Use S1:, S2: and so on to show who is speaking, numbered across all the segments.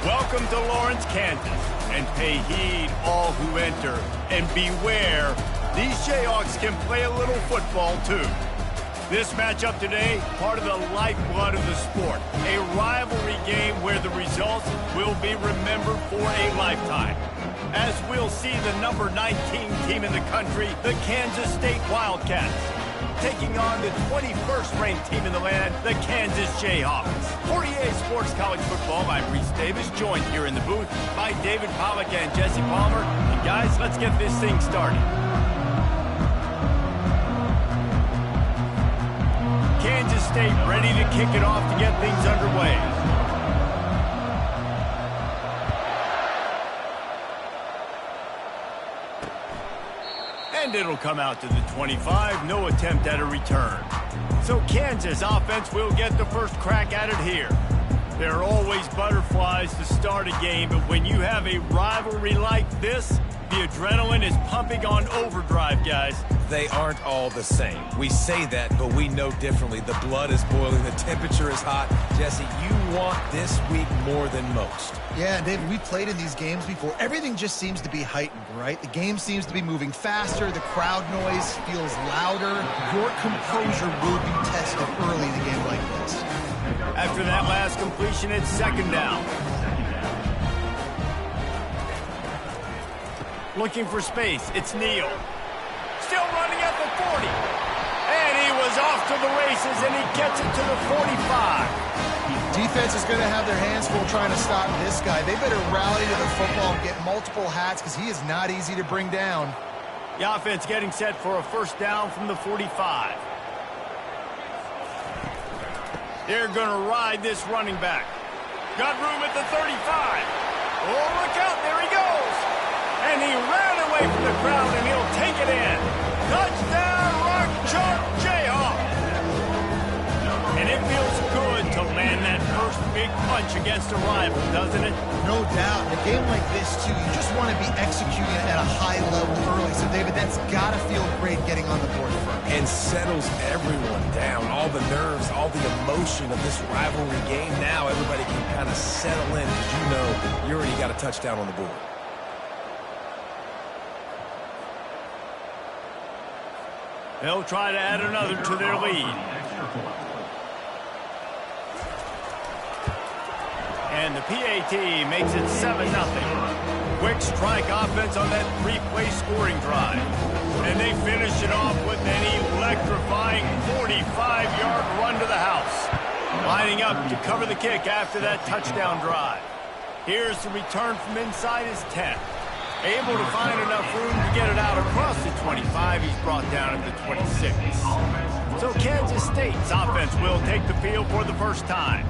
S1: Welcome to Lawrence, Kansas, and pay heed all who enter, and beware, these Jayhawks can play a little football too. This matchup today, part of the lifeblood of the sport, a rivalry game where the results will be remembered for a lifetime. As we'll see the number 19 team in the country, the Kansas State Wildcats, taking on the 21st ranked team in the land, the Kansas Jayhawks. For EA Sports College Football, I'm Reese Davis, joined here in the booth by David Pollack and Jesse Palmer. And guys, let's get this thing started. Kansas State ready to kick it off to get things underway. And it'll come out to the 25, no attempt at a return. So Kansas offense will get the first crack at it here. There are always butterflies to start a game, but when you have a rivalry like this, the adrenaline is pumping on overdrive, guys.
S2: They aren't all the same. We say that, but we know differently. The blood is boiling, the temperature is hot. Jesse, you want this week more than most.
S3: Yeah, David, we played in these games before. Everything just seems to be heightened, right? The game seems to be moving faster. The crowd noise feels louder. Your composure will be tested early in a game like this.
S1: After that last completion, it's second down. Looking for space, it's Neal. Still running at the 40. And he was off to the races, and he gets it to the 45.
S3: Defense is going to have their hands full trying to stop this guy. They better rally to the football and get multiple hats because he is not easy to bring down.
S1: The offense getting set for a first down from the 45. They're going to ride this running back. Got room at the 35. Oh, look out, there he goes. And he ran away from the crowd, and he'll take it in. Touchdown, Rock Chalk Jayhawks. And it feels good to land that first big punch against a rival, doesn't it?
S3: No doubt. In a game like this, too, you just want to be executing it at a high level early. So, David, that's got to feel great getting on the board first.
S2: And settles everyone down. All the nerves, all the emotion of this rivalry game. Now everybody can kind of settle in because you know you already got a touchdown on the board.
S1: They'll try to add another to their lead. And the PAT makes it 7-0. Quick strike offense on that three-play scoring drive. And they finish it off with an electrifying 45-yard run to the house. Lining up to cover the kick after that touchdown drive. Here's the return from inside his 10. Able to find enough room to get it out across the 25. He's brought down at the 26. So Kansas State's offense will take the field for the first time.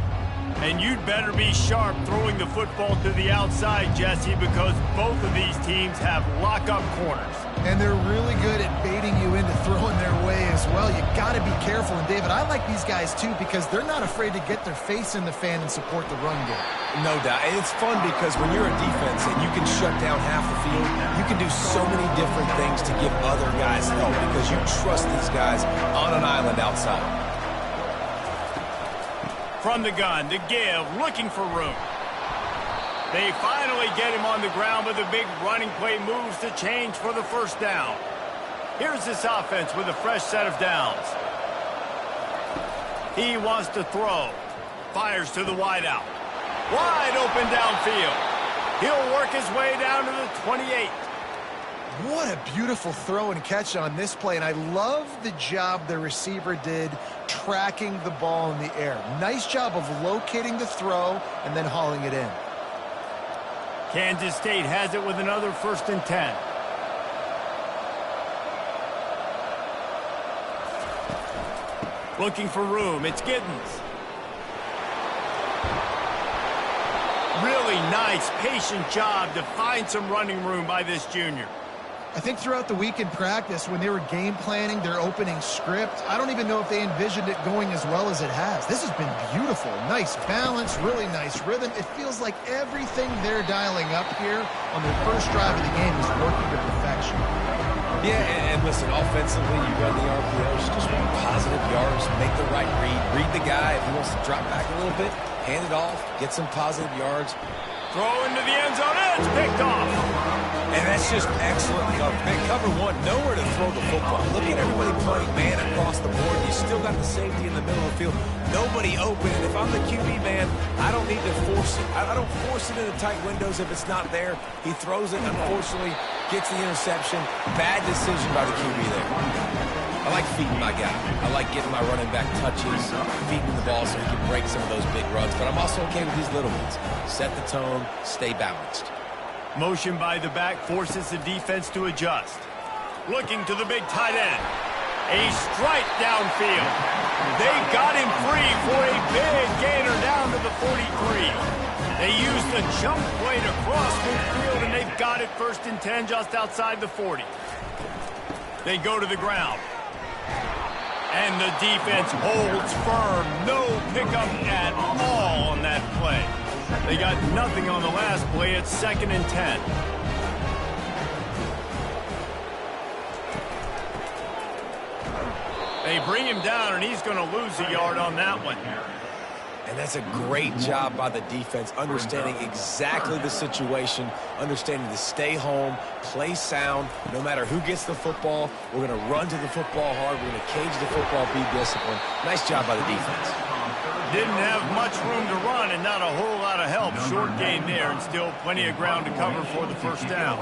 S1: And you'd better be sharp throwing the football to the outside, Jesse, because both of these teams have lock-up corners.
S3: And they're really good at baiting you into throwing their way as well. You got to be careful. And, David, I like these guys, too, because they're not afraid to get their face in the fan and support the run game.
S2: No doubt. And it's fun because when you're a defense and you can shut down half the field, you can do so many different things to give other guys help because you trust these guys on an island outside.
S1: From the gun, to give, looking for room. They finally get him on the ground, but the big running play moves to change for the first down. Here's this offense with a fresh set of downs. He wants to throw. Fires to the wideout. Wide open downfield. He'll work his way down to the 28.
S3: What a beautiful throw and catch on this play, and I love the job the receiver did tracking the ball in the air. Nice job of locating the throw and then hauling it in.
S1: Kansas State has it with another 1st and 10. Looking for room, it's Giddens. Really nice, patient job to find some running room by this junior.
S3: I think throughout the week in practice, when they were game planning their opening script, I don't even know if they envisioned it going as well as it has. This has been beautiful. Nice balance, really nice rhythm. It feels like everything they're dialing up here on their first drive of the game is working to perfection.
S2: Yeah, and listen, offensively, you run the RPOs, just run positive yards, make the right read the guy. If he wants to drop back a little bit, hand it off, get some positive yards.
S1: Throw into the end zone, and it's picked off.
S2: And that's just excellent coverage. Man, cover one, nowhere to throw the football. Look at everybody playing man across the board. You still got the safety in the middle of the field. Nobody open. And if I'm the QB, man, I don't need to force it. I don't force it into tight windows if it's not there. He throws it, unfortunately, gets the interception. Bad decision by the QB there. I like feeding my guy. I like getting my running back touches, feeding the ball so he can break some of those big runs. But I'm also okay with these little ones. Set the tone, stay balanced.
S1: Motion by the back forces the defense to adjust. Looking to the big tight end. A strike downfield. They got him free for a big gainer down to the 43. They used the jump play to cross midfield, and they've got it 1st and 10 just outside the 40. They go to the ground. And the defense holds firm. No pickup at all on that play. They got nothing on the last play. It's 2nd and 10. They bring him down, and he's going to lose a yard on that one.
S2: And that's a great job by the defense, understanding exactly the situation, understanding to stay home, play sound. No matter who gets the football, we're going to run to the football hard. We're going to cage the football, be disciplined. Nice job by the defense.
S1: Didn't have much room to run and not a whole lot of help. Short gain there and still plenty of ground to cover for the 1st down.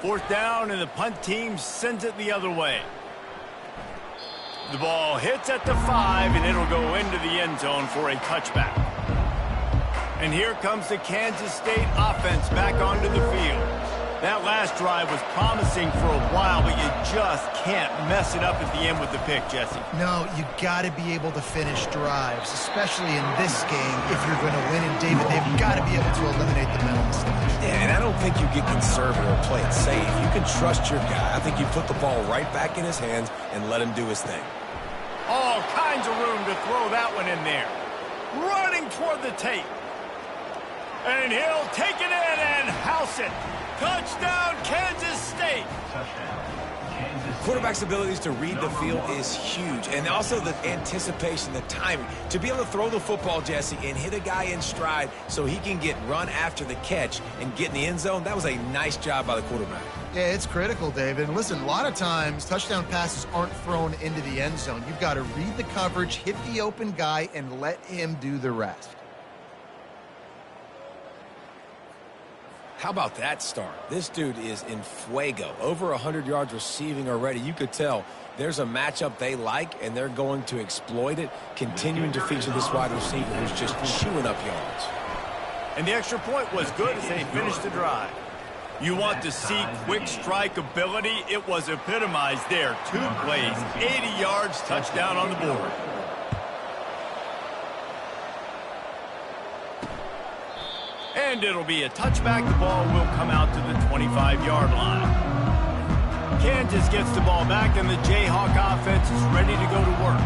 S1: 4th down, and the punt team sends it the other way. The ball hits at the 5, and it'll go into the end zone for a touchback. And here comes the Kansas State offense back onto the field. That last drive was promising for a while, but you just can't mess it up at the end with the pick, Jesse.
S3: No, you got to be able to finish drives, especially in this game if you're going to win. And, David, they've got to be able to eliminate the mental mistakes.
S2: Yeah, and I don't think you get conservative or play it safe. You can trust your guy. I think you put the ball right back in his hands and let him do his thing.
S1: All kinds of room to throw that one in there. Running toward the tape. And he'll take it in and house it. Touchdown, Kansas State.
S2: Quarterback's abilities to read the field is huge. And also the anticipation, the timing. To be able to throw the football, Jesse, and hit a guy in stride so he can get run after the catch and get in the end zone, that was a nice job by the quarterback.
S3: Yeah, it's critical, David. And listen, a lot of times touchdown passes aren't thrown into the end zone. You've got to read the coverage, hit the open guy, and let him do the rest.
S2: How about that start? This dude is in fuego. Over 100 yards receiving already. You could tell there's a matchup they like, and they're going to exploit it, continuing to feature this wide receiver who's just chewing up yards.
S1: And the extra point was good as they finished the drive. You want to see quick strike ability? It was epitomized there. 2 plays, 80 yards, touchdown on the board. And it'll be a touchback. The ball will come out to the 25-yard line. Kansas gets the ball back, and the Jayhawk offense is ready to go to work.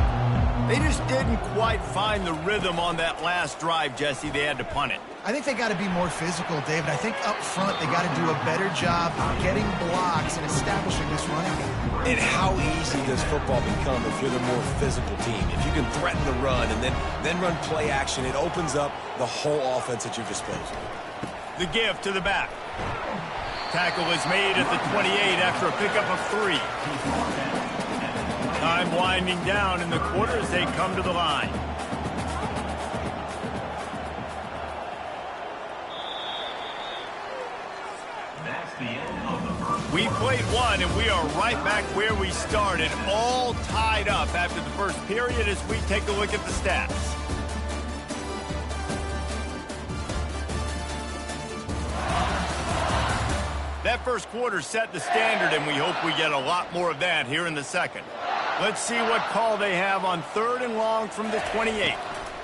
S1: They just didn't quite find the rhythm on that last drive, Jesse. They had to punt it.
S3: I think they got to be more physical, David. I think up front they got to do a better job getting blocks and establishing this running game.
S2: And how easy does football become if you're the more physical team? If you can threaten the run and then run play action, it opens up the whole offense at your disposal.
S1: The give to the back. Tackle is made at the 28 after a pickup of 3. Time winding down in the quarter as they come to the line. We played one, and we are right back where we started, all tied up after the first period as we take a look at the stats. That first quarter set the standard, and we hope we get a lot more of that here in the second. Let's see what call they have on 3rd and long from the 28.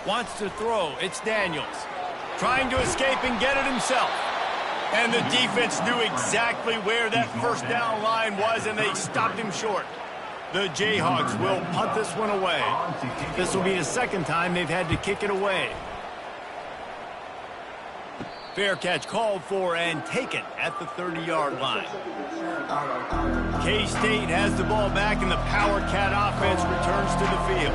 S1: Wants to throw. It's Daniels. Trying to escape and get it himself. And the defense knew exactly where that first down line was, and they stopped him short. The Jayhawks will punt this one away. This will be the second time they've had to kick it away. Fair catch called for and taken at the 30-yard line. K-State has the ball back, and the Power Cat offense returns to the field.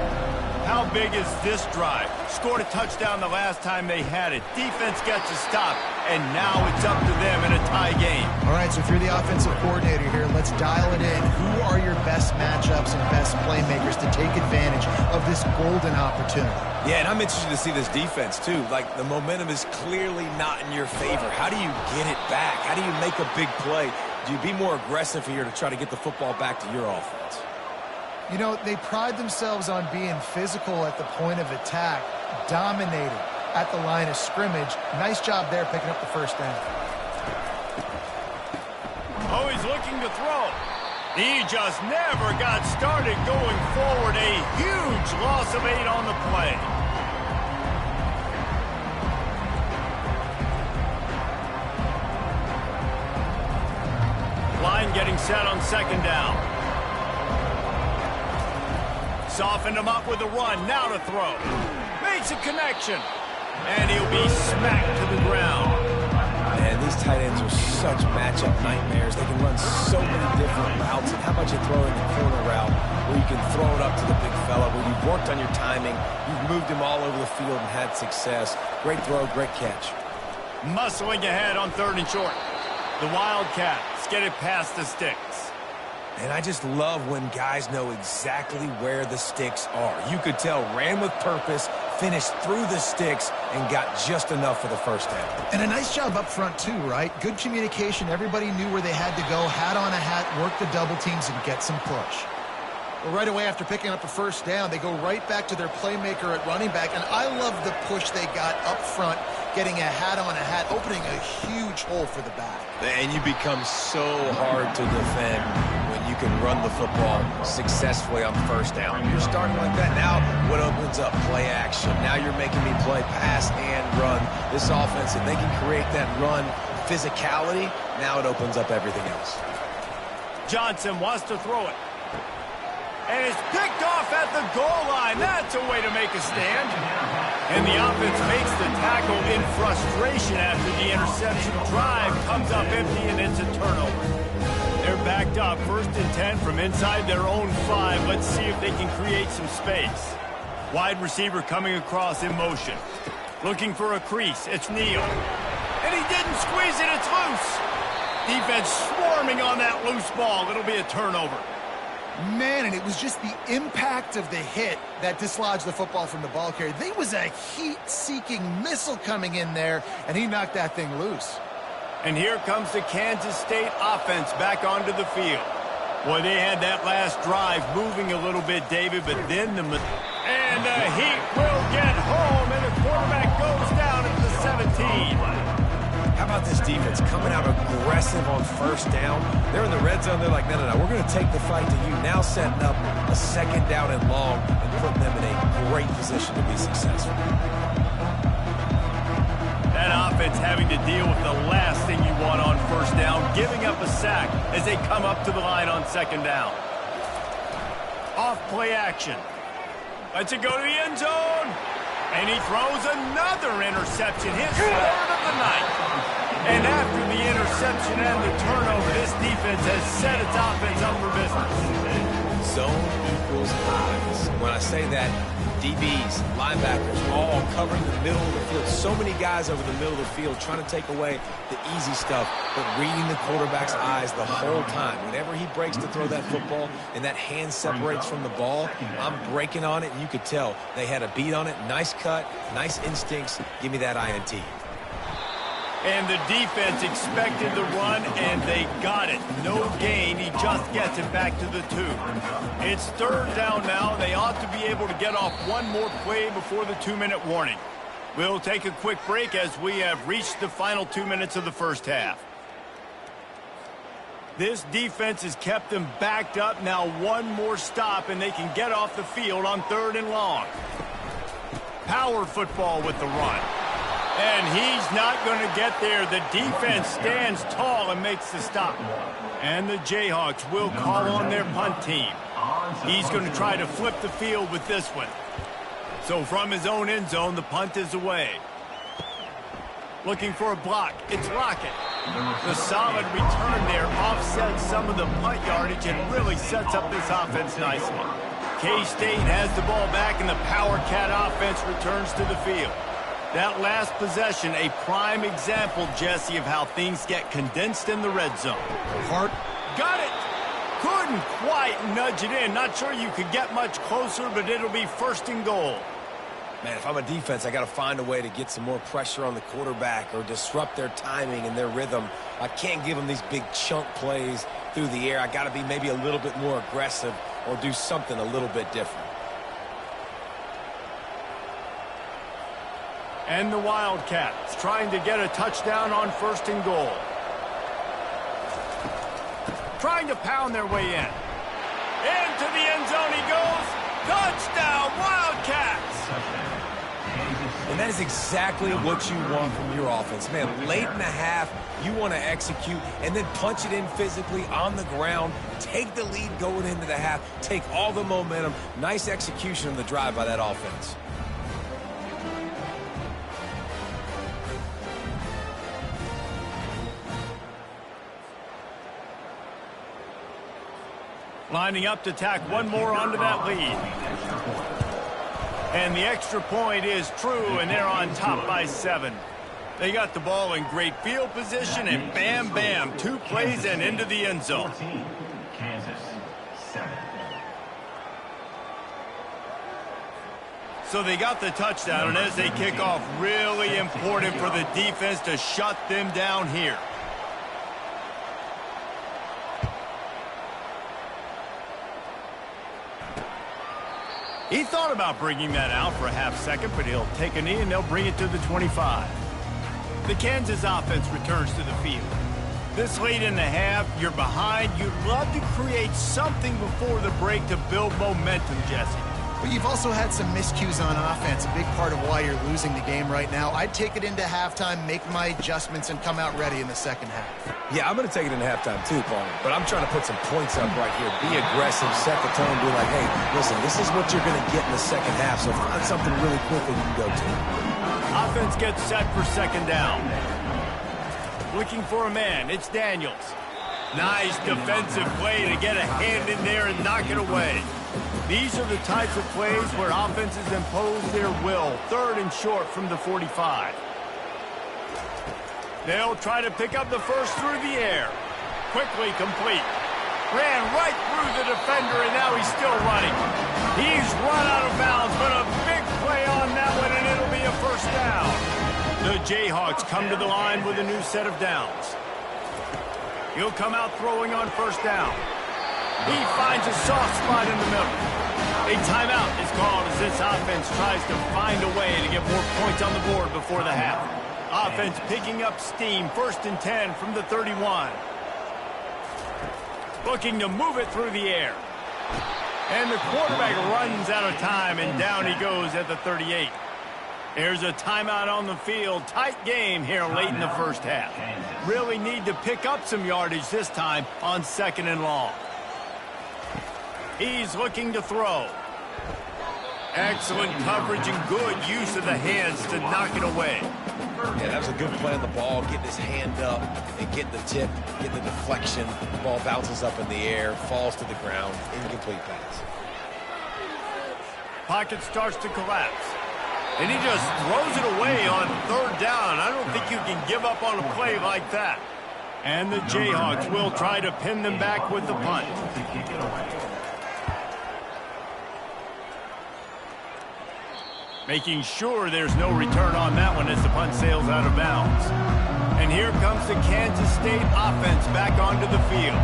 S1: How big is this drive? Scored a touchdown the last time they had it. Defense gets a stop, and now it's up to them in a tie game.
S3: All right, so if you're the offensive coordinator here, let's dial it in. Who are your best matchups and best playmakers to take advantage of this golden opportunity?
S2: Yeah, and I'm interested to see this defense, too. Like, the momentum is clearly not in your favor. How do you get it back? How do you make a big play? Do you be more aggressive here to try to get the football back to your offense?
S3: You know, they pride themselves on being physical at the point of attack, dominating at the line of scrimmage. Nice job there picking up the first down.
S1: Oh, he's looking to throw. He just never got started going forward. A huge loss of 8 on the play. Line getting set on second down. Softened him up with a run. Now to throw. Makes a connection. And he'll be smacked to the ground.
S2: Man, these tight ends are such matchup nightmares. They can run so many different routes. And how about you throw in the corner route where you can throw it up to the big fella, where you've worked on your timing, you've moved him all over the field and had success. Great throw, great catch.
S1: Muscling ahead on 3rd and short. The Wildcats get it past the sticks.
S2: And I just love when guys know exactly where the sticks are. You could tell, ran with purpose, finished through the sticks, and got just enough for the first down.
S3: And a nice job up front, too, right? Good communication. Everybody knew where they had to go, hat on a hat, work the double teams, and get some push. Well, right away after picking up a first down, they go right back to their playmaker at running back. And I love the push they got up front, getting a hat on a hat, opening a huge hole for the back.
S2: And you become so hard to defend when you can run the football successfully on first down. You're starting like that. Now what opens up? Play action. Now you're making me play pass and run. This offense, if they can create that run physicality, now it opens up everything else.
S1: Johnson wants to throw it. And it's picked off at the goal line. That's a way to make a stand. And the offense makes the tackle in frustration after the interception. Drive comes up empty, and it's a turnover. They're backed up, 1st and 10 from inside their own 5. Let's see if they can create some space. Wide receiver coming across in motion. Looking for a crease. It's Neal. And he didn't squeeze it. It's loose. Defense swarming on that loose ball. It'll be a turnover.
S3: Man, and it was just the impact of the hit that dislodged the football from the ball carrier. There was a heat-seeking missile coming in there, and he knocked that thing loose.
S1: And here comes the Kansas State offense back onto the field. Boy, they had that last drive moving a little bit, David, but then the heat will get home, and the quarterback goes down at the 17.
S2: How about this defense coming out aggressive on first down? They're in the red zone. They're like, no, we're going to take the fight to you. Now setting up a 2nd down and long and putting them in a great position to be successful.
S1: That offense having to deal with the last thing you want on first down, giving up a sack as they come up to the line on 2nd down. Off play action. Lets it go to the end zone. And he throws another interception, his 3rd of the night. And after the interception and the turnover, this defense has set its offense up for business.
S2: Zone equals eyes. When I say that, DBs, linebackers, all covering the middle of the field. So many guys over the middle of the field trying to take away the easy stuff, but reading the quarterback's eyes the whole time. Whenever he breaks to throw that football and that hand separates from the ball, I'm breaking on it, and you could tell they had a beat on it. Nice cut, nice instincts. Give me that INT.
S1: And the defense expected the run, and they got it. No gain. He just gets it back to the 2. It's 3rd down now. They ought to be able to get off one more play before the 2-minute warning. We'll take a quick break as we have reached the final 2 minutes of the first half. This defense has kept them backed up. Now one more stop, and they can get off the field on 3rd and long. Power football with the run. And he's not going to get there. The defense stands tall and makes the stop. And the Jayhawks will call on their punt team. He's going to try to flip the field with this one. So from his own end zone, the punt is away. Looking for a block. It's Lockett. The solid return there offsets some of the punt yardage and really sets up this offense nicely. K-State has the ball back, and the Power Cat offense returns to the field. That last possession, a prime example, Jesse, of how things get condensed in the red zone.
S3: Hart.
S1: Got it! Couldn't quite nudge it in. Not sure you could get much closer, but it'll be 1st and goal.
S2: Man, if I'm a defense, I got to find a way to get some more pressure on the quarterback or disrupt their timing and their rhythm. I can't give them these big chunk plays through the air. I got to be maybe a little bit more aggressive or do something a little bit different.
S1: And the Wildcats trying to get a touchdown on 1st and goal. Trying to pound their way in. Into the end zone he goes. Touchdown, Wildcats!
S2: And that is exactly what you want from your offense. Man, late in the half, you want to execute and then punch it in physically on the ground, take the lead going into the half, take all the momentum. Nice execution on the drive by that offense.
S1: Lining up to tack one more onto that lead. And the extra point is true, and they're on top by 7. They got the ball in great field position, and bam, bam, 2 plays and into the end zone.
S4: Kansas, 7.
S1: So they got the touchdown, and as they kick off, really important for the defense to shut them down here. He thought about bringing that out for a half second, but he'll take a knee and they'll bring it to the 25. The Kansas offense returns to the field. This late in the half, you're behind. You'd love to create something before the break to build momentum, Jesse.
S3: But you've also had some miscues on offense, a big part of why you're losing the game right now. I'd take it into halftime, make my adjustments, and come out ready in the second half.
S2: Yeah, I'm going to take it into halftime too, Paul. But I'm trying to put some points up right here. Be aggressive, set the tone, be like, hey, listen, this is what you're going to get in the second half, so find something really quick that you can go to.
S1: Offense gets set for 2nd down. Looking for a man, it's Daniels. Nice defensive play to get a hand in there and knock it away. These are the types of plays where offenses impose their will. 3rd and short from the 45. They'll try to pick up the first through the air. Quickly complete. Ran right through the defender, and now he's still running. He's run out of bounds, but a big play on that one, and it'll be a 1st down. The Jayhawks come to the line with a new set of downs. He'll come out throwing on 1st down. He finds a soft spot in the middle. A timeout is called as this offense tries to find a way to get more points on the board before the half. Offense picking up steam, 1st and 10 from the 31. Looking to move it through the air. And the quarterback runs out of time, and down he goes at the 38. There's a timeout on the field. Tight game here late in the 1st half. Really need to pick up some yardage this time on 2nd and long. He's looking to throw. Excellent coverage and good use of the hands to knock it away.
S2: Yeah, that was a good play on the ball, getting his hand up and getting the tip, getting the deflection. The ball bounces up in the air, falls to the ground, incomplete pass.
S1: Pocket starts to collapse. And he just throws it away on 3rd down. I don't think you can give up on a play like that. And the Jayhawks will try to pin them back with the punt. Making sure there's no return on that one as the punt sails out of bounds. And here comes the Kansas State offense back onto the field.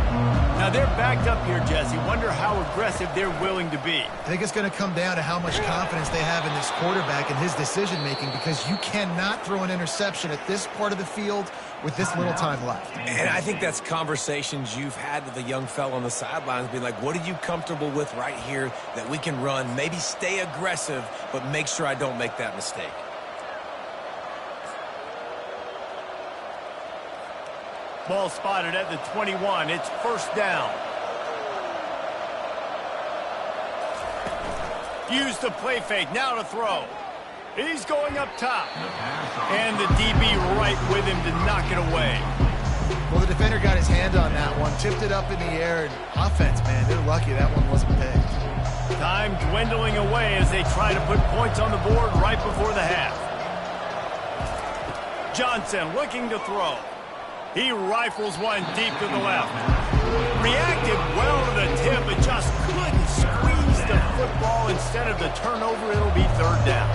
S1: Now they're backed up here, Jesse. Wonder how aggressive they're willing to be.
S3: I think it's going to come down to how much confidence they have in this quarterback and his decision-making, because you cannot throw an interception at this part of the field with this little time left.
S2: And I think that's conversations you've had with a young fellow on the sidelines, being like, what are you comfortable with right here that we can run? Maybe stay aggressive, but make sure I don't make that mistake.
S1: Ball spotted at the 21. It's 1st down. Use the play fake. Now to throw. He's going up top. And the DB right with him to knock it away.
S3: Well, the defender got his hand on that one, tipped it up in the air, and offense, man, they're lucky that one wasn't picked.
S1: Time dwindling away as they try to put points on the board right before the half. Johnson looking to throw. He rifles one deep to the left. Reacted well to the tip, but just couldn't squeeze the football. Instead of the turnover, it'll be third down.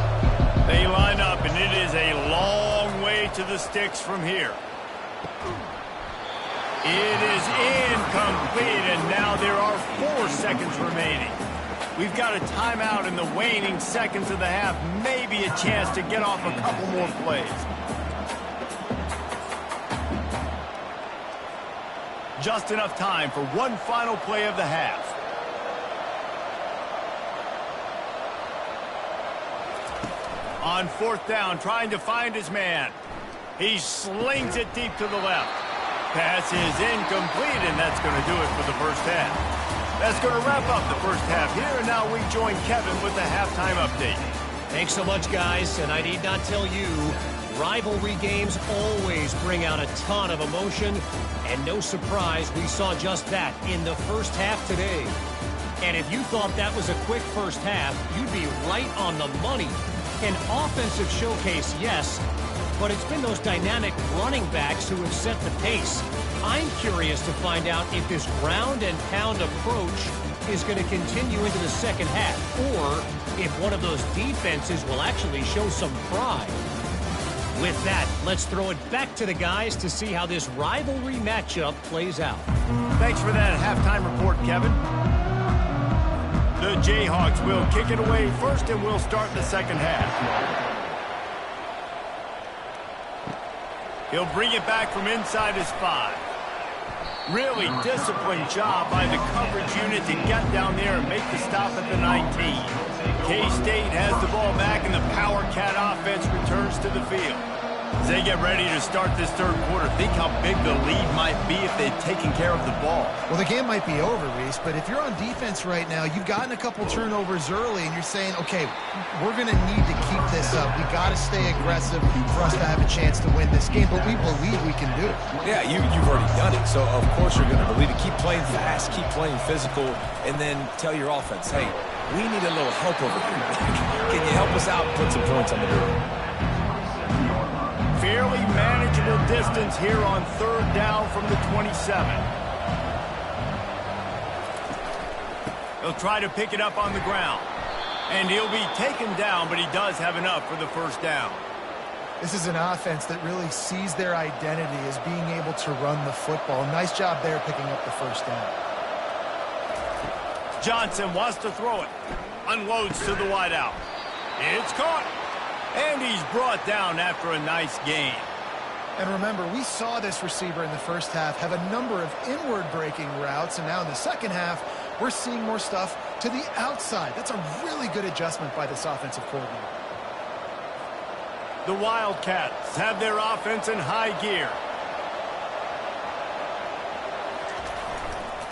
S1: They line up, and it is a long way to the sticks from here. It is incomplete, and now there are 4 seconds remaining. We've got a timeout in the waning seconds of the half. Maybe a chance to get off a couple more plays. Just enough time for one final play of the half. On 4th down, trying to find his man. He slings it deep to the left. Pass is incomplete, and that's going to do it for the first half. That's going to wrap up the first half here, and now we join Kevin with the halftime update.
S5: Thanks so much, guys, and I need not tell you, rivalry games always bring out a ton of emotion, and no surprise, we saw just that in the first half today. And if you thought that was a quick first half, you'd be right on the money. An offensive showcase, yes, but it's been those dynamic running backs who have set the pace. I'm curious to find out if this ground and pound approach is going to continue into the second half, or if one of those defenses will actually show some pride. With that, let's throw it back to the guys to see how this rivalry matchup plays out.
S1: Thanks for that halftime report, Kevin. The Jayhawks will kick it away first, and we'll start the second half. He'll bring it back from inside his 5. Really disciplined job by the coverage unit to get down there and make the stop at the 19. K-State has the ball back, and the Power Cat offense returns to the field. As they get ready to start this third quarter, think how big the lead might be if they'd taken care of the ball.
S3: Well, the game might be over, Reese, but if you're on defense right now, you've gotten a couple turnovers early, and you're saying, okay, we're going to need to keep this up. We got to stay aggressive for us to have a chance to win this game, but we believe we can do it.
S2: Yeah, you've already done it, so of course you're going to believe it. Keep playing fast, keep playing physical, and then tell your offense, hey, we need a little help over here. Can you help us out and put some points on the board?
S1: Fairly manageable distance here on 3rd down from the 27. He'll try to pick it up on the ground. And he'll be taken down, but he does have enough for the first down.
S3: This is an offense that really sees their identity as being able to run the football. Nice job there picking up the first down.
S1: Johnson wants to throw it. Unloads to the wideout. It's caught. And he's brought down after a nice gain.
S3: And remember, we saw this receiver in the first half have a number of inward-breaking routes, and now in the second half, we're seeing more stuff to the outside. That's a really good adjustment by this offensive coordinator.
S1: The Wildcats have their offense in high gear.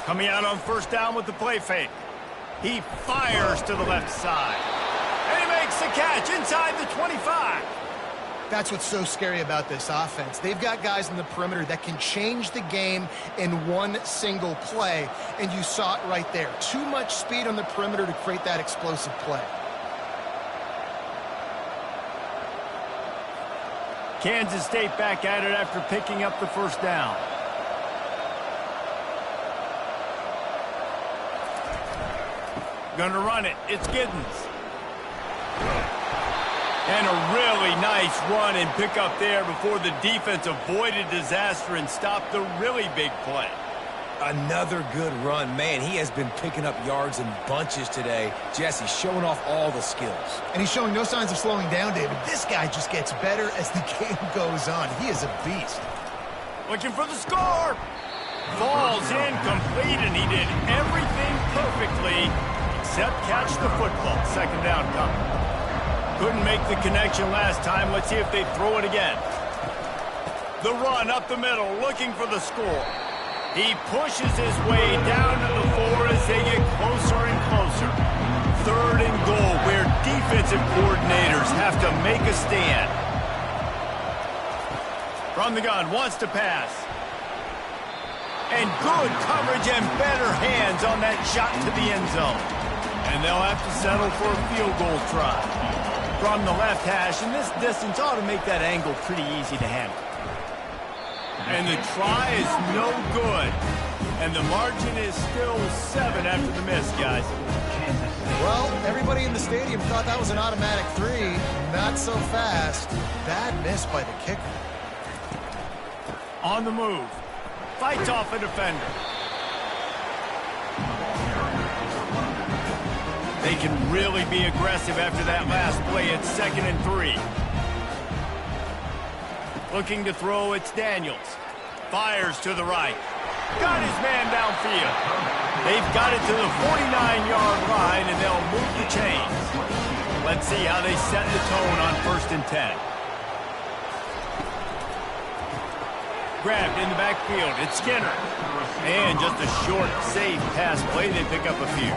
S1: Coming out on 1st down with the play fake. He fires to the left side. And he makes the catch inside the 25.
S3: That's what's so scary about this offense. They've got guys in the perimeter that can change the game in one single play, and you saw it right there. Too much speed on the perimeter to create that explosive play.
S1: Kansas State back at it after picking up the first down. Gonna run it. It's Giddens. And a really nice run and pick up there before the defense avoided disaster and stopped the really big play.
S2: Another good run. Man, he has been picking up yards in bunches today. Jesse showing off all the skills.
S3: And he's showing no signs of slowing down, David. This guy just gets better as the game goes on. He is a beast.
S1: Looking for the score. Falls incomplete, and he did everything perfectly except catch the football. 2nd down coming. Couldn't make the connection last time. Let's see if they throw it again. The run up the middle, looking for the score. He pushes his way down to the 4 as they get closer and closer. 3rd and goal, where defensive coordinators have to make a stand. From the gun, wants to pass. And good coverage and better hands on that shot to the end zone. And they'll have to settle for a field goal try. From the left hash, and this distance ought to make that angle pretty easy to handle. And the try is no good. And the margin is still 7 after the miss, guys.
S3: Well, everybody in the stadium thought that was an automatic 3. Not so fast. Bad miss by the kicker.
S1: On the move. Fights off a defender. They can really be aggressive after that last play. It's 2nd and 3. Looking to throw, it's Daniels. Fires to the right. Got his man downfield. They've got it to the 49-yard line, and they'll move the chains. Let's see how they set the tone on 1st and 10. Grabbed in the backfield. It's Skinner. And just a short, safe pass play. They pick up a few.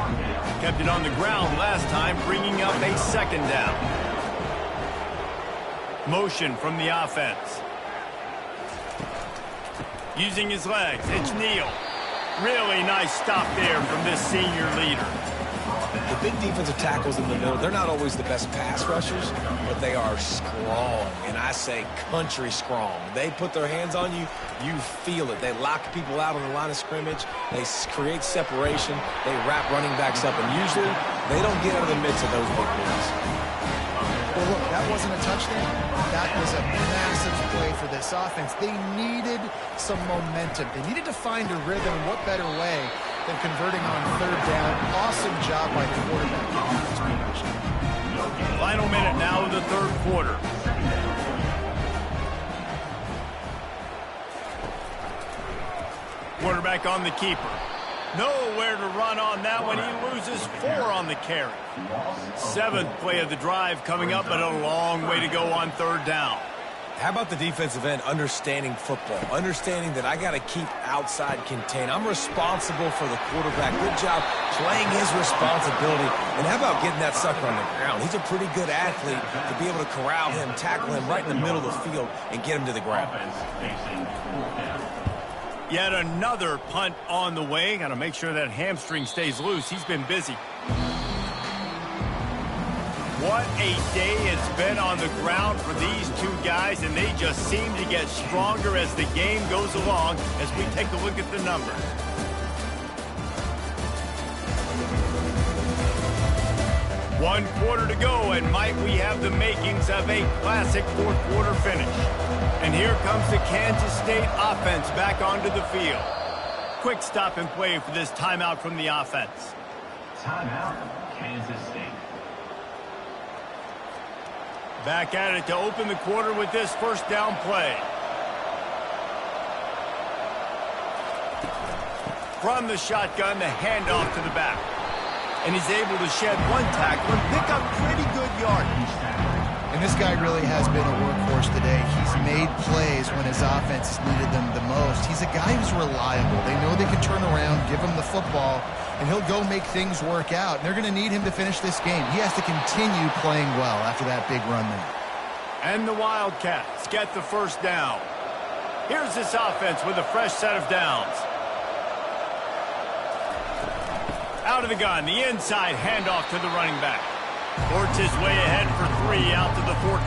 S1: Kept it on the ground last time, bringing up a 2nd down. Motion from the offense. Using his legs, it's Neal. Really nice stop there from this senior leader.
S2: The big defensive tackles in the middle, they're not always the best pass rushers, but they are strong, and I say country strong. They put their hands on you, you feel it. They lock people out on the line of scrimmage. They create separation. They wrap running backs up, and usually they don't get out of the midst of those big boys.
S3: Well, look, that wasn't a touchdown. That was a massive play for this offense. They needed some momentum. They needed to find a rhythm. What better way than converting on 3rd down? Awesome job by the quarterback.
S1: Final minute now of the 3rd quarter. Quarterback on the keeper. Nowhere to run on that one. He loses 4 on the carry. 7th play of the drive coming up, but a long way to go on 3rd down.
S2: How about the defensive end understanding football, understanding that I got to keep outside contain. I'm responsible for the quarterback. Good job playing his responsibility. And how about getting that sucker on the ground? He's a pretty good athlete to be able to corral him, tackle him right in the middle of the field, and get him to the ground.
S1: Yet another punt on the way. Got to make sure that hamstring stays loose. He's been busy. What a day it's been on the ground for these two guys, and they just seem to get stronger as the game goes along as we take a look at the numbers. One quarter to go, and might we have the makings of a classic 4th quarter finish. And here comes the Kansas State offense back onto the field. Quick stop and play for this timeout from the offense.
S4: Timeout, Kansas State.
S1: Back at it to open the quarter with this 1st down play. From the shotgun, the handoff to the back. And he's able to shed 1 tackle and pick up pretty good yardage.
S3: And this guy really has been a workhorse today. He's made plays when his offense has needed them the most. He's a guy who's reliable. They know they can turn around, give him the football, and he'll go make things work out. And they're going to need him to finish this game. He has to continue playing well after that big run there.
S1: And the Wildcats get the 1st down. Here's this offense with a fresh set of downs. Out of the gun, the inside handoff to the running back. Forts his way ahead for 3 out to the 14.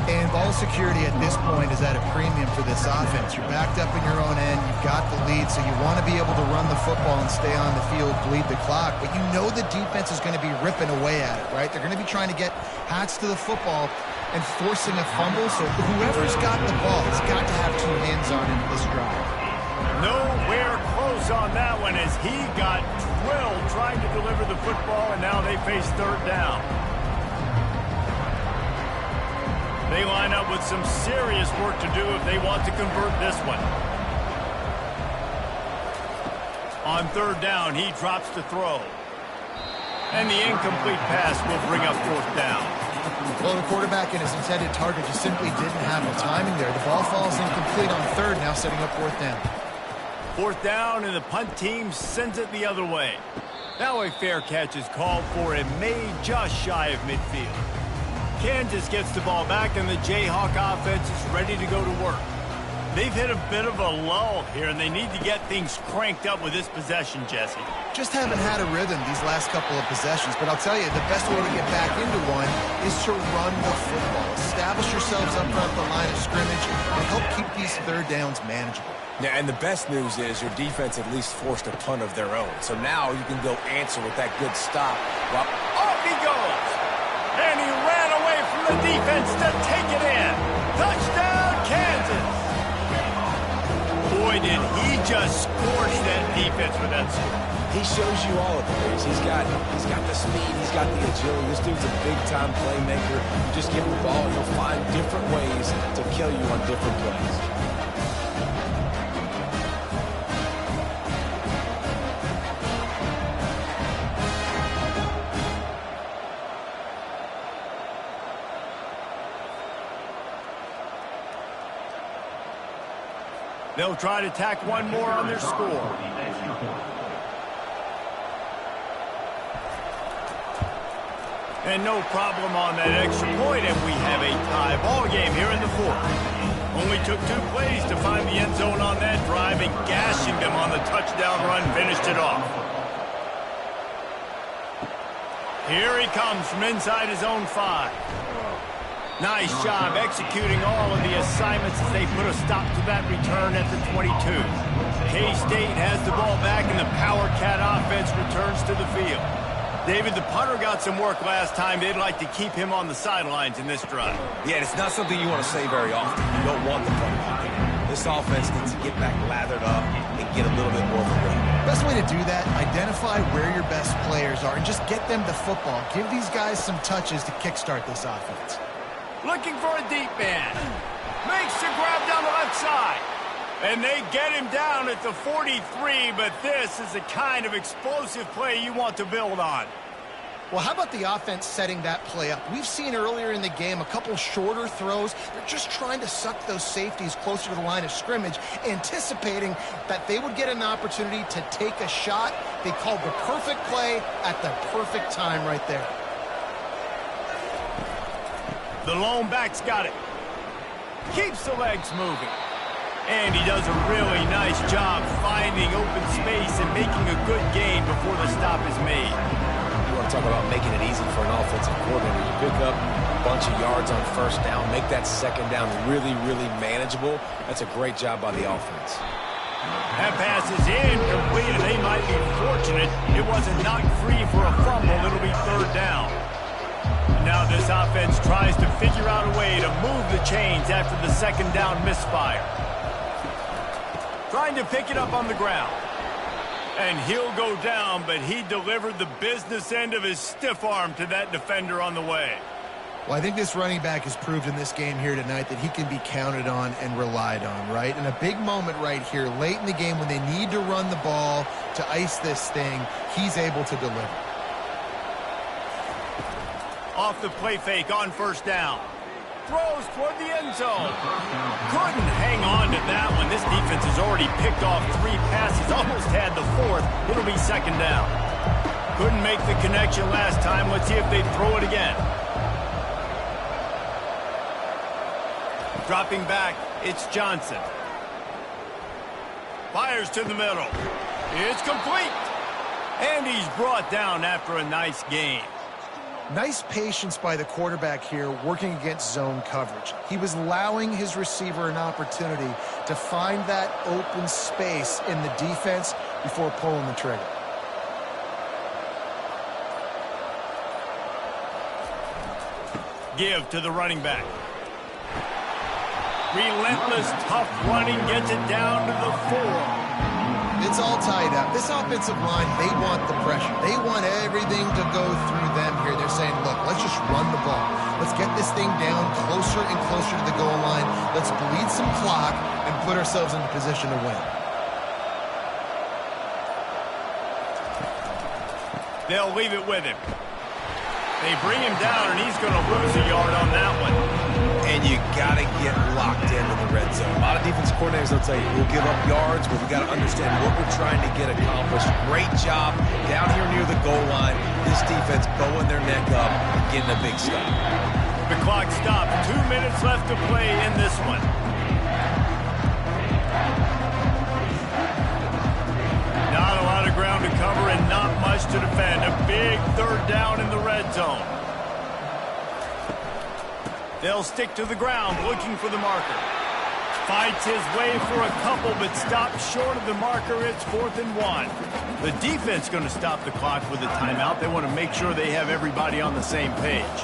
S3: And ball security at this point is at a premium for this offense. You're backed up in your own end. You've got the lead, so you want to be able to run the football and stay on the field, bleed the clock. But you know the defense is going to be ripping away at it, right? They're going to be trying to get hats to the football and forcing a fumble. So whoever's got the ball has got to have 2 hands on him this drive.
S1: Nowhere close on that one as he got drilled trying to deliver the football, and now they face 3rd down. They line up with some serious work to do if they want to convert this one. On 3rd down, he drops to throw. And the incomplete pass will bring up 4th down.
S3: Well, the quarterback and his intended target just simply didn't have the timing there. The ball falls incomplete on 3rd, now setting up 4th down.
S1: 4th down, and the punt team sends it the other way. Now a fair catch is called for and made just shy of midfield. Kansas gets the ball back, and the Jayhawk offense is ready to go to work. They've hit a bit of a lull here, and they need to get things cranked up with this possession, Jesse.
S3: Just haven't had a rhythm these last couple of possessions, but I'll tell you, the best way to get back into one is to run the football. Establish yourselves up front the line of scrimmage and help keep these third downs manageable.
S2: Yeah, and the best news is your defense at least forced a punt of their own. So now you can go answer with that good stop.
S1: Well, off he goes! And he ran away from the defense to take it in. Touchdown, Kansas! Boy, did he just scorch that defense with that score.
S2: He shows you all of it. He's got the speed, he's got the agility. This dude's a big-time playmaker. You just give him the ball, he'll find different ways to kill you on different plays.
S1: They'll try to tack one more on their score. And no problem on that extra point, and we have a tie ball game here in the fourth. Only took 2 plays to find the end zone on that drive, and gashing them on the touchdown run finished it off. Here he comes from inside his own 5. Nice job executing all of the assignments as they put a stop to that return at the 22. K-State has the ball back, and the Power Cat offense returns to the field. David, the punter got some work last time. They'd like to keep him on the sidelines in this drive.
S2: Yeah, it's not something you want to say very often. You don't want the punter out there. This offense needs to get back lathered up and get a little bit more of a run.
S3: Best way to do that, identify where your best players are and just get them the football. Give these guys some touches to kickstart this offense.
S1: Looking for a deep man. Makes the grab down the left side. And they get him down at the 43, but this is the kind of explosive play you want to build on.
S3: Well, how about the offense setting that play up? We've seen earlier in the game a couple shorter throws. They're just trying to suck those safeties closer to the line of scrimmage, anticipating that they would get an opportunity to take a shot. They called the perfect play at the perfect time right there.
S1: The lone back's got it. Keeps the legs moving. And he does a really nice job finding open space and making a good gain before the stop is made.
S2: You want to talk about making it easy for an offensive coordinator. You pick up a bunch of yards on first down, make that second down really, really manageable. That's a great job by the offense.
S1: That pass is incomplete, and they might be fortunate it wasn't knocked free for a fumble. It'll be third down. Now this offense tries to figure out a way to move the chains after the second down misfire. Trying to pick it up on the ground. And he'll go down, but he delivered the business end of his stiff arm to that defender on the way.
S3: Well, I think this running back has proved in this game here tonight that he can be counted on and relied on, right? And a big moment right here, late in the game when they need to run the ball to ice this thing, he's able to deliver.
S1: Off the play fake on first down. Throws toward the end zone. Couldn't hang on to that one. This defense has already picked off 3 passes, almost had the 4th. It'll be second down. Couldn't make the connection last time. Let's see if they throw it again. Dropping back, it's Johnson. Fires to the middle. It's complete. And he's brought down after a nice gain.
S3: Nice patience by the quarterback here working against zone coverage. He was allowing his receiver an opportunity to find that open space in the defense before pulling the trigger.
S1: Give to the running back. Relentless, tough running gets it down to the 4.
S3: It's all tied up. This offensive line, they want the pressure. They want everything to go through them here. They're saying, look, let's just run the ball. Let's get this thing down closer and closer to the goal line. Let's bleed some clock and put ourselves in the position to win.
S1: They'll leave it with him. They bring him down, and he's going to lose a yard on that one.
S2: And you got to get locked into the red zone. A lot of defensive coordinators will tell you, we'll give up yards, but we got to understand what we're trying to get accomplished. Great job down here near the goal line. This defense bowing their neck up and getting a big stop.
S1: The clock stopped. 2 minutes left to play in this one. big third down in the red zone. They'll stick to the ground looking for the marker. Fights his way for a couple, but stops short of the marker. It's 4th and 1. The defense going to stop the clock with a timeout. They want to make sure they have everybody on the same page.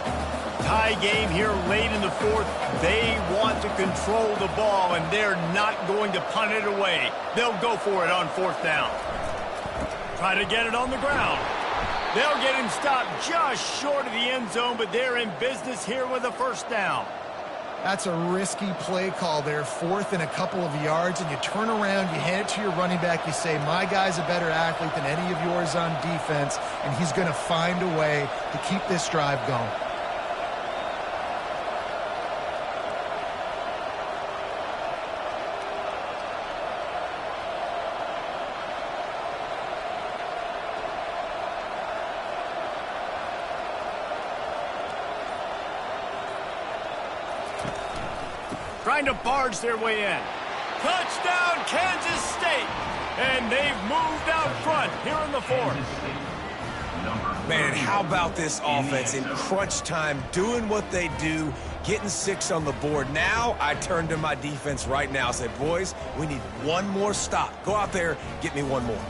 S1: Tie game here late in the 4th. They want to control the ball, and they're not going to punt it away. They'll go for it on 4th down. Try to get it on the ground. They'll get him stopped just short of the end zone, but they're in business here with a 1st down.
S3: That's a risky play call there, 4th and a couple of yards, and you turn around, you hand it to your running back, you say, my guy's a better athlete than any of yours on defense, and he's going to find a way to keep this drive going.
S1: Trying to barge their way in. Touchdown, Kansas State! And they've moved out front here in the 4th.
S2: Man, how about this offense in crunch time, doing what they do, getting 6 on the board. Now I turn to my defense right now and say, boys, we need one more stop. Go out there, get me one more.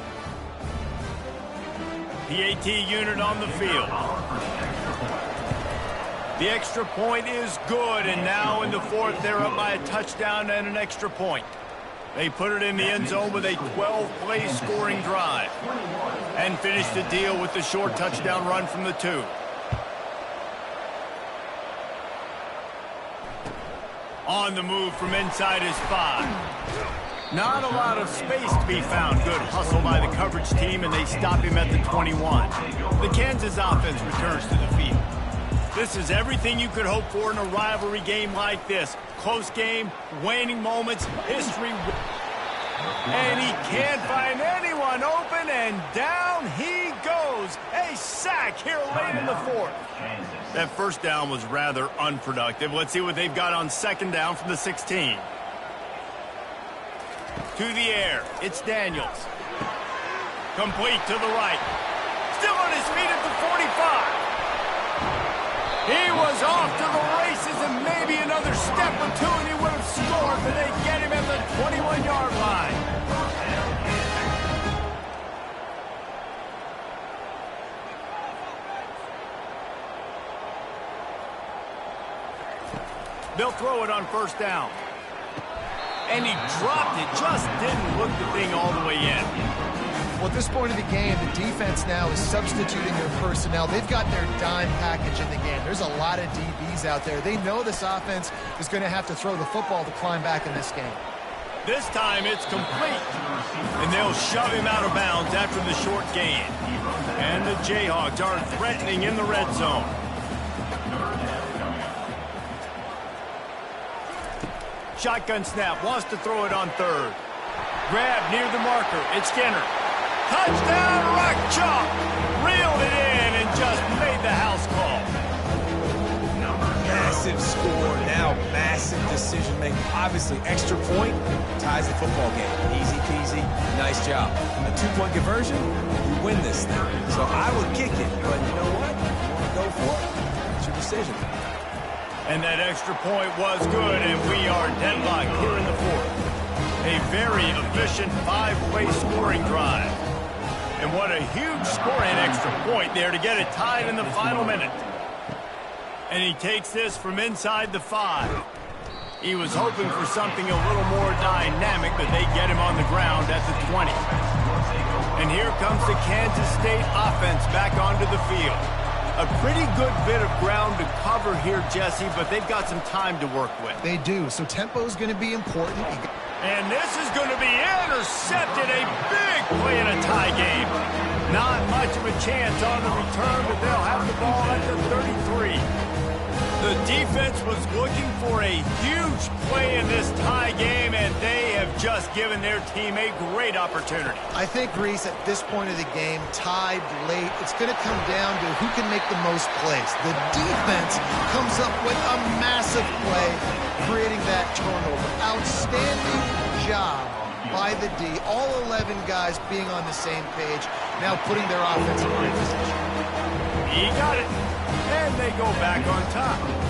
S1: PAT unit on the field. The extra point is good, and now in the 4th, they're up by a touchdown and an extra point. They put it in the end zone with a 12-play scoring drive and finish the deal with the short touchdown run from the 2. On the move from inside his 5. Not a lot of space to be found. Good hustle by the coverage team, and they stop him at the 21. The Kansas offense returns to the field. This is everything you could hope for in a rivalry game like this. Close game, waning moments, history. And he can't find anyone open, and down he goes. A sack here late in the 4th. That 1st down was rather unproductive. Let's see what they've got on 2nd down from the 16. To the air, it's Daniels. Complete to the right. Still on his feet at the 45. He was off to the races, and maybe another step or two, and he would have scored, but they get him at the 21-yard line. They'll throw it on 1st down. And he dropped it, just didn't look the thing all the way in.
S3: Well, at this point of the game, the defense now is substituting their personnel. They've got their dime package in the game. There's a lot of DBs out there. They know this offense is going to have to throw the football to climb back in this game.
S1: This time it's complete. And they'll shove him out of bounds after the short gain. And the Jayhawks are threatening in the red zone. Shotgun snap, wants to throw it on 3rd. Grab near the marker, it's Skinner. Touchdown, Rock Chalk! Reeled it in and just made the house call.
S2: Massive score, now massive decision-making. Obviously, extra point ties the football game. Easy peasy, nice job. A 2-point conversion, you win this thing. So I would kick it, but you know what? You want to go for it? It's your decision.
S1: And that extra point was good, and we are deadlocked here in the 4th. A very efficient 5-play scoring drive. And what a huge score and extra point there to get it tied in the final minute. And he takes this from inside the 5. He was hoping for something a little more dynamic, but they get him on the ground at the 20. And here comes the Kansas State offense back onto the field. A pretty good bit of ground to cover here, Jesse, but they've got some time to work with.
S3: They do, so tempo is going to be important.
S1: And this is going to be intercepted. A big play in a tie game. Not much of a chance on the return, but they'll have the ball at the 33. The defense was looking for a huge play in this tie game, and they have just given their team a great opportunity.
S3: I think, Reese, at this point of the game, tied late, it's going to come down to who can make the most plays. The defense comes up with a massive play, creating that turnover. Outstanding job by the D. All 11 guys being on the same page. now putting their offense in great position.
S1: He got it. And they go back on top.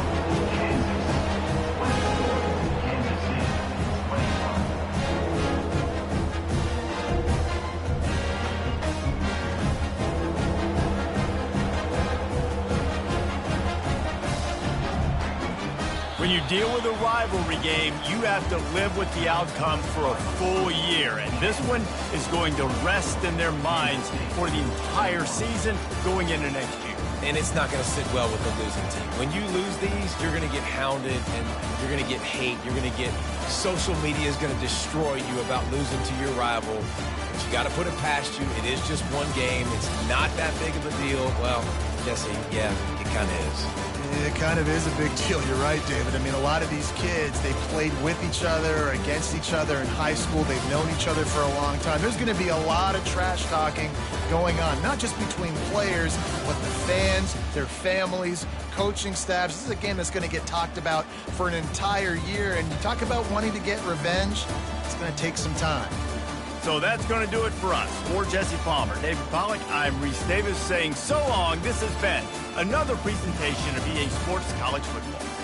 S1: When you deal with a rivalry game, you have to live with the outcome for a full year. And this one is going to rest in their minds for the entire season going into next year.
S2: And it's not going to sit well with the losing team. When you lose these, you're going to get hounded and you're going to get hate. You're going to get social media is going to destroy you about losing to your rival. But you got to put it past you. It is just one game. It's not that big of a deal. Well, Jesse, yeah, it kind of is.
S3: It kind of is a big deal. You're right, David. I mean, a lot of these kids, they played with each other or against each other in high school. They've known each other for a long time. There's going to be a lot of trash talking going on, not just between players, but the fans, their families, coaching staffs. This is a game that's going to get talked about for an entire year. And you talk about wanting to get revenge, it's going to take some time.
S1: So that's going to do it for us. For Jesse Palmer, David Pollack, I'm Reese Davis saying so long. This has been another presentation of EA Sports College Football.